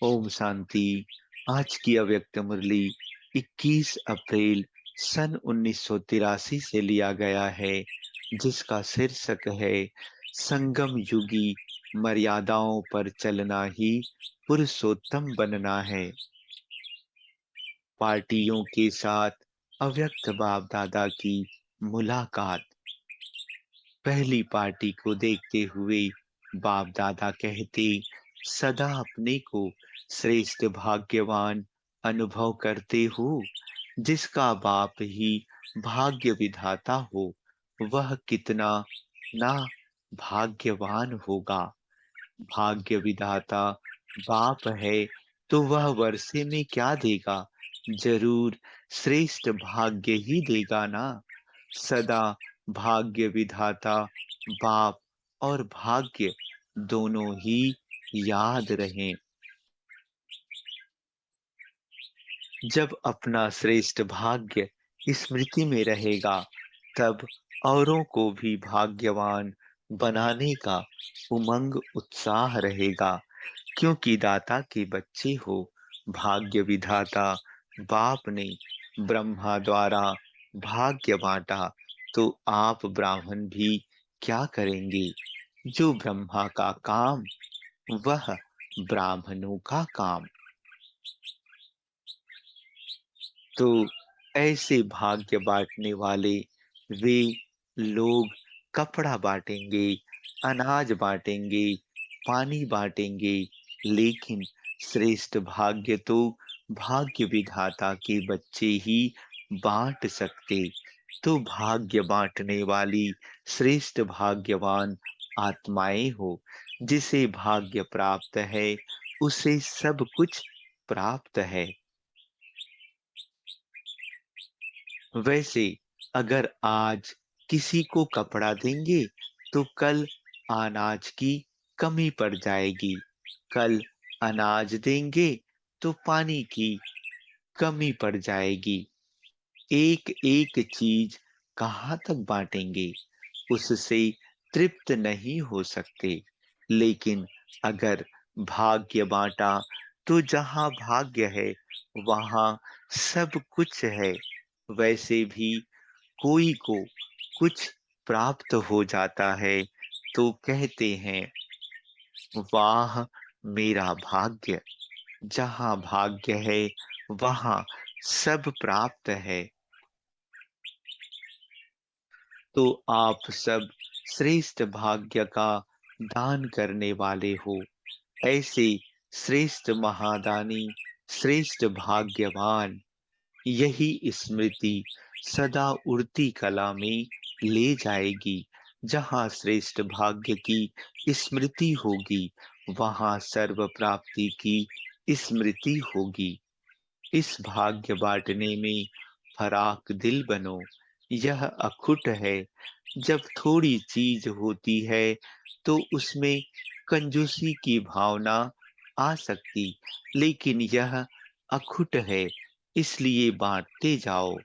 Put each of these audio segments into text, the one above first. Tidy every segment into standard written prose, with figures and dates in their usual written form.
ओम शांति। आज की अव्यक्त मुरली 21 अप्रैल सन 1983 से लिया गया है, जिसका शीर्षक है संगम युगी मर्यादाओं पर चलना ही पुरुषोत्तम बनना है। पार्टियों के साथ अव्यक्त बाप दादा की मुलाकात। पहली पार्टी को देखते हुए बाप दादा कहते, सदा अपने को श्रेष्ठ भाग्यवान अनुभव करते हो। जिसका बाप ही भाग्य विधाता हो, वह कितना ना भाग्यवान होगा। भाग्य विधाता बाप है तो वह वर्षे में क्या देगा? जरूर श्रेष्ठ भाग्य ही देगा ना। सदा भाग्य विधाता बाप और भाग्य दोनों ही याद रहें। जब अपना श्रेष्ठ भाग्य स्मृति में रहेगा, तब औरों को भी भाग्यवान बनाने का उमंग उत्साह रहेगा। क्योंकि दाता के बच्चे हो, भाग्य विधाता बाप ने ब्रह्मा द्वारा भाग्य बांटा, तो आप ब्राह्मण भी क्या करेंगे? जो ब्रह्मा का काम, वह ब्राह्मणों का काम। तो ऐसे भाग्य बांटने वाले वे लोग कपड़ा बांटेंगे, अनाज बांटेंगे, पानी बांटेंगे, लेकिन श्रेष्ठ भाग्य तो भाग्य विधाता के बच्चे ही बांट सकते। तो भाग्य बांटने वाली श्रेष्ठ भाग्यवान आत्माएं हो। जिसे भाग्य प्राप्त है, उसे सब कुछ प्राप्त है। वैसे अगर आज किसी को कपड़ा देंगे, तो कल अनाज की कमी पड़ जाएगी। कल अनाज देंगे तो पानी की कमी पड़ जाएगी। एक एक चीज कहाँ तक बांटेंगे? उससे तृप्त नहीं हो सकते। लेकिन अगर भाग्य बांटा, तो जहाँ भाग्य है, वहां सब कुछ है। वैसे भी कोई को कुछ प्राप्त हो जाता है, तो कहते हैं, वाह मेरा भाग्य। जहाँ भाग्य है, वहां सब प्राप्त है। तो आप सब श्रेष्ठ भाग्य का दान करने वाले हो। ऐसे श्रेष्ठ महादानी, श्रेष्ठ भाग्यवान, यही स्मृति सदा उड़ती कला में ले जाएगी। जहाँ श्रेष्ठ भाग्य की स्मृति होगी, वहां सर्व प्राप्ति की स्मृति होगी। इस भाग्य बांटने में फराक दिल बनो। यह अखुट है। जब थोड़ी चीज होती है, तो उसमें कंजूसी की भावना आ सकती, लेकिन यह अखुट है, इसलिए बांटते जाओ।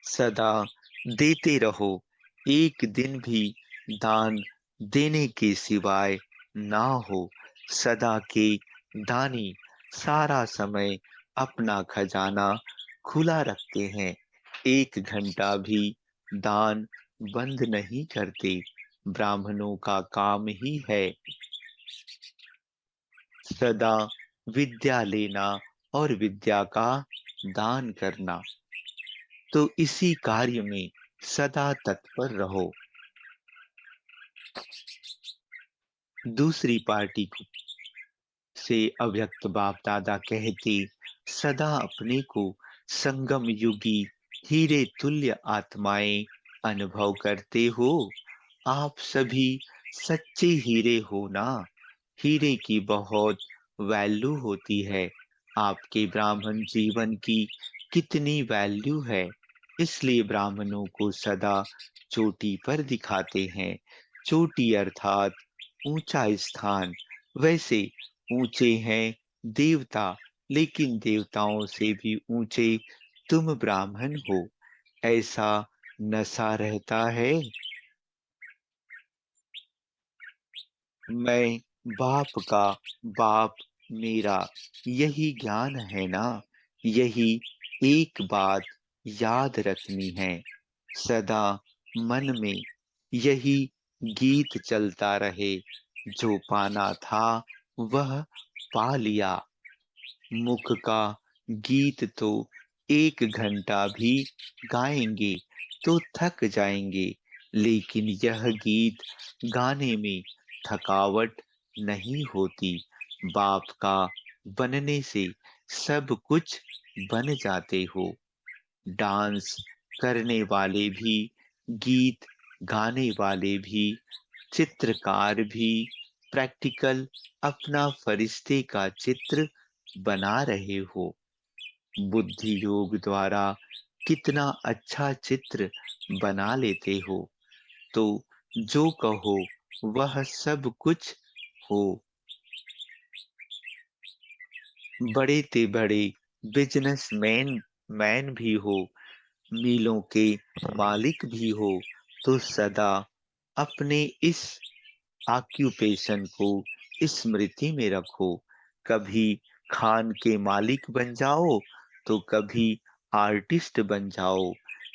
सदा देते रहो। एक दिन भी दान देने के सिवाय ना हो। सदा के दानी सारा समय अपना खजाना खुला रखते हैं। एक घंटा भी दान बंद नहीं करते। ब्राह्मणों का काम ही है सदा विद्या लेना और विद्या का दान करना। तो इसी कार्य में सदा तत्पर रहो। दूसरी पार्टी को से अव्यक्त बाप दादा कहते, सदा अपने को संगम युगी हीरे तुल्य आत्माएं अनुभव करते हो। आप सभी सच्चे हीरे हो ना। हीरे की बहुत वैल्यू होती है। आपके ब्राह्मण जीवन की कितनी वैल्यू है। इसलिए ब्राह्मणों को सदा चोटी पर दिखाते हैं। चोटी अर्थात ऊंचा स्थान। वैसे ऊंचे हैं देवता, लेकिन देवताओं से भी ऊंचे तुम ब्राह्मण हो, ऐसा नशा रहता है। मैं बाप का बाप मेरा, यही ज्ञान है ना। यही एक बात याद रखनी है सदा मन में, यही गीत चलता रहे। जो पाना था वह पा लिया। मुख का गीत तो 1 घंटा भी गाएंगे तो थक जाएंगे, लेकिन यह गीत गाने में थकावट नहीं होती। बाप का बनने से सब कुछ बन जाते हो। डांस करने वाले भी, गीत गाने वाले भी, चित्रकार भी, प्रैक्टिकल अपना फरिश्ते का चित्र बना रहे हो। बुद्धि योग द्वारा कितना अच्छा चित्र बना लेते हो। तो जो कहो वह सब कुछ हो। बड़े ते बड़े बिजनेसमैन मैन भी हो, मिलों के मालिक भी हो, तो सदा अपने इस ऑक्यूपेशन को स्मृति में रखो। कभी खान के मालिक बन जाओ, तो कभी आर्टिस्ट बन जाओ,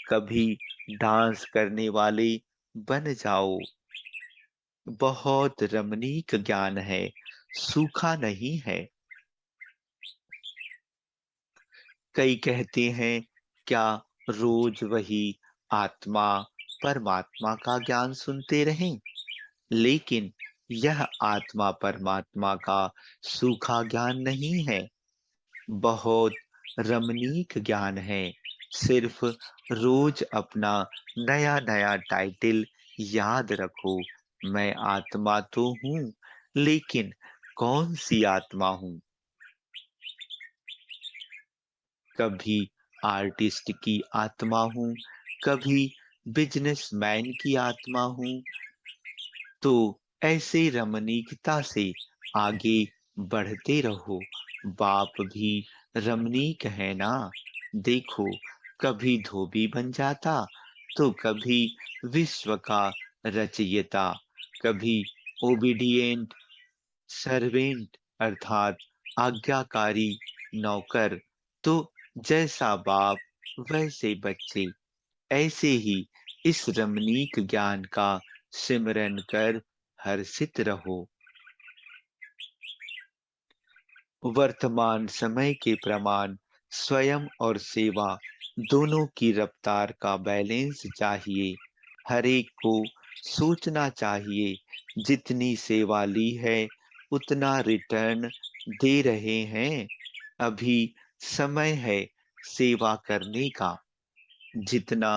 कभी डांस करने वाले बन जाओ। बहुत रमणीक ज्ञान है, सूखा नहीं है। कई कहते हैं, क्या रोज वही आत्मा परमात्मा का ज्ञान सुनते रहें? लेकिन यह आत्मा परमात्मा का सूखा ज्ञान नहीं है, बहुत रमणीक ज्ञान है। सिर्फ रोज अपना नया नया टाइटल याद रखो। मैं आत्मा तो हूँ, लेकिन कौन सी आत्मा हूँ? कभी आर्टिस्ट की आत्मा हूँ, कभी बिजनेसमैन की आत्मा हूँ। तो ऐसे रमणीकता से आगे बढ़ते रहो। बाप भी रमणीक है ना। देखो, कभी धोबी बन जाता, तो कभी विश्व का रचयिता, कभी ओबीडिएंट सर्वेंट अर्थात आज्ञाकारी नौकर। तो जैसा बाप वैसे बच्चे। ऐसे ही इस रमणीक ज्ञान का सिमरन कर हर्षित रहो। वर्तमान समय के प्रमाण स्वयं और सेवा दोनों की रफ्तार का बैलेंस चाहिए। हर एक को सोचना चाहिए, जितनी सेवा ली है उतना रिटर्न दे रहे हैं। अभी समय है सेवा करने का। जितना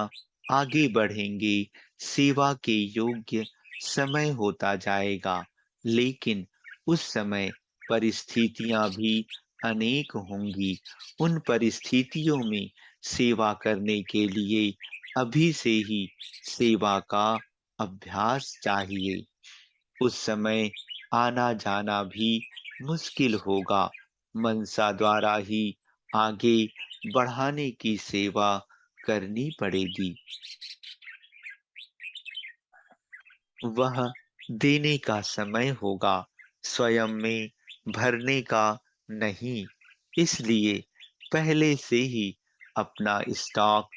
आगे बढ़ेंगे सेवा के योग्य समय होता जाएगा, लेकिन उस समय परिस्थितियां भी अनेक होंगी। उन परिस्थितियों में सेवा करने के लिए अभी से ही सेवा का अभ्यास चाहिए। उस समय आना जाना भी मुश्किल होगा। मनसा द्वारा ही आगे बढ़ाने की सेवा करनी पड़ेगी। वह देने का समय होगा, स्वयं में भरने का नहीं। इसलिए पहले से ही अपना स्टॉक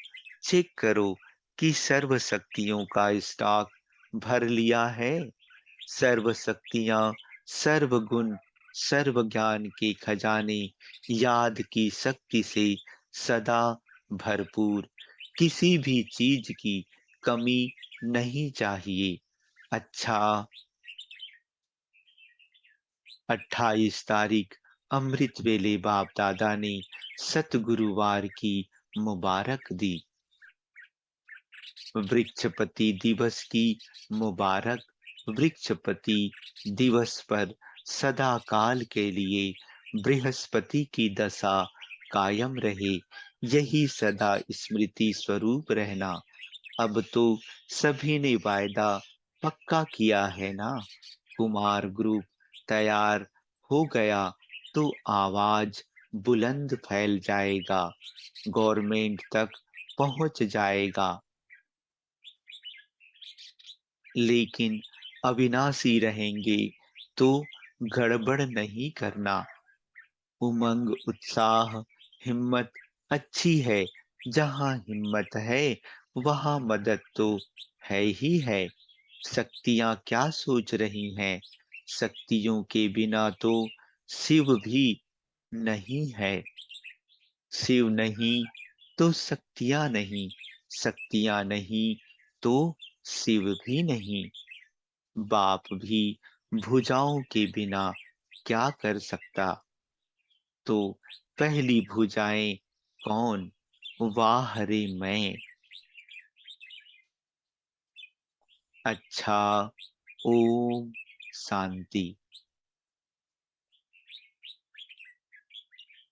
चेक करो कि सर्व शक्तियों का स्टॉक भर लिया है। सर्व शक्तियां, सर्व गुण, सर्व ज्ञान के खजाने याद की शक्ति से सदा भरपूर। किसी भी चीज की कमी नहीं चाहिए। अच्छा, 28 तारीख अमृत वेले बाप दादा ने सतगुरुवार की मुबारक दी। वृक्षपति दिवस की मुबारक। वृक्षपति दिवस पर सदा काल के लिए बृहस्पति की दशा कायम रहे, यही सदा स्मृति स्वरूप रहना। अब तो सभी ने वायदा पक्का किया है ना। कुमार ग्रुप तैयार हो गया तो आवाज बुलंद फैल जाएगा, गवर्नमेंट तक पहुंच जाएगा। लेकिन अविनाशी रहेंगे तो गड़बड़ नहीं करना। उमंग, उत्साह, हिम्मत अच्छी है। जहाँ हिम्मत है, वहाँ मदद तो है ही है। शक्तियाँ क्या सोच रही हैं? शक्तियों के बिना तो शिव भी नहीं है। शिव नहीं तो शक्तियाँ नहीं, शक्तियाँ नहीं तो शिव भी नहीं। बाप भी भुजाओं के बिना क्या कर सकता? तो पहली भुजाएं कौन? वाह रे मैं। अच्छा। ओम शांति।